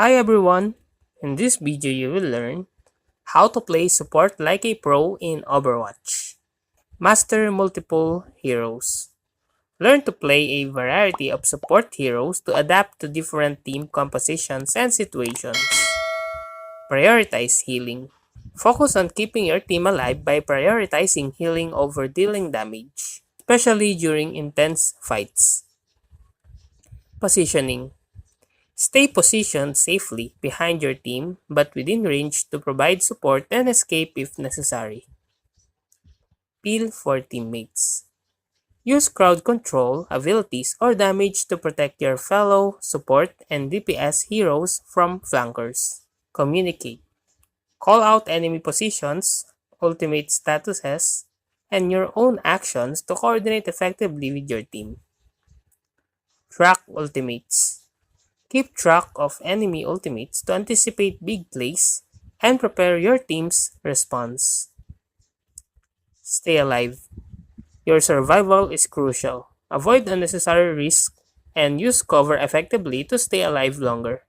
Hi everyone! In this video you will learn how to play support like a pro in Overwatch. Master multiple heroes. Learn to play a variety of support heroes to adapt to different team compositions and situations. Prioritize healing. Focus on keeping your team alive by prioritizing healing over dealing damage, especially during intense fights. Positioning. Stay positioned safely behind your team but within range to provide support and escape if necessary. Peel for teammates. Use crowd control, abilities, or damage to protect your fellow support and DPS heroes from flankers. Communicate. Call out enemy positions, ultimate statuses, and your own actions to coordinate effectively with your team. Track ultimates. Keep track of enemy ultimates to anticipate big plays and prepare your team's response. Stay alive. Your survival is crucial. Avoid unnecessary risk and use cover effectively to stay alive longer.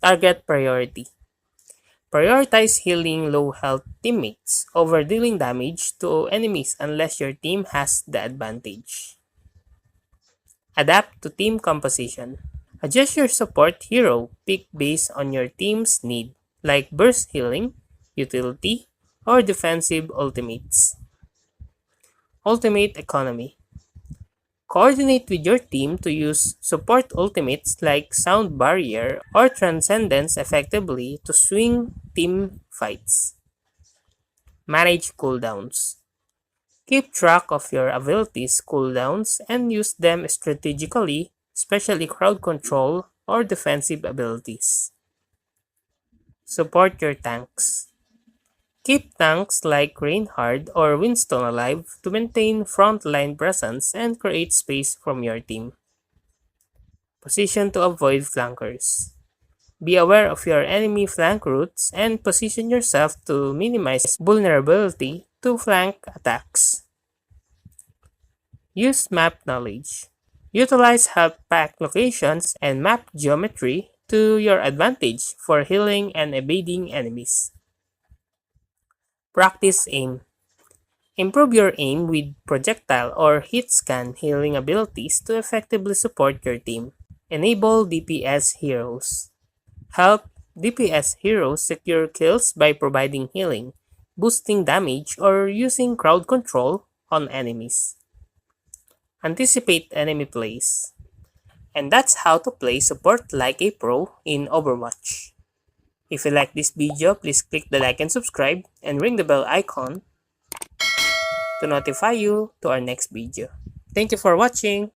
Target priority. Prioritize healing low health teammates over dealing damage to enemies unless your team has the advantage. Adapt to team composition. Adjust your support hero pick based on your team's need, like burst healing, utility, or defensive ultimates. Ultimate economy. Coordinate with your team to use support ultimates like Sound Barrier or Transcendence effectively to swing team fights. Manage cooldowns. Keep track of your abilities' cooldowns and use them strategically, especially crowd control or defensive abilities. Support your tanks. Keep tanks like Reinhardt or Winston alive to maintain frontline presence and create space from your team. Position to avoid flankers. Be aware of your enemy flank routes and position yourself to minimize vulnerability to flank attacks. Use map knowledge. Utilize health pack locations and map geometry to your advantage for healing and evading enemies. Practice aim. Improve your aim with projectile or hit scan healing abilities to effectively support your team. Enable DPS heroes. Help DPS heroes secure kills by providing healing, boosting damage, or using crowd control on enemies. Anticipate enemy plays. And that's how to play support like a pro in Overwatch. If you like this video, please click the like and subscribe and ring the bell icon to notify you to our next video. Thank you for watching!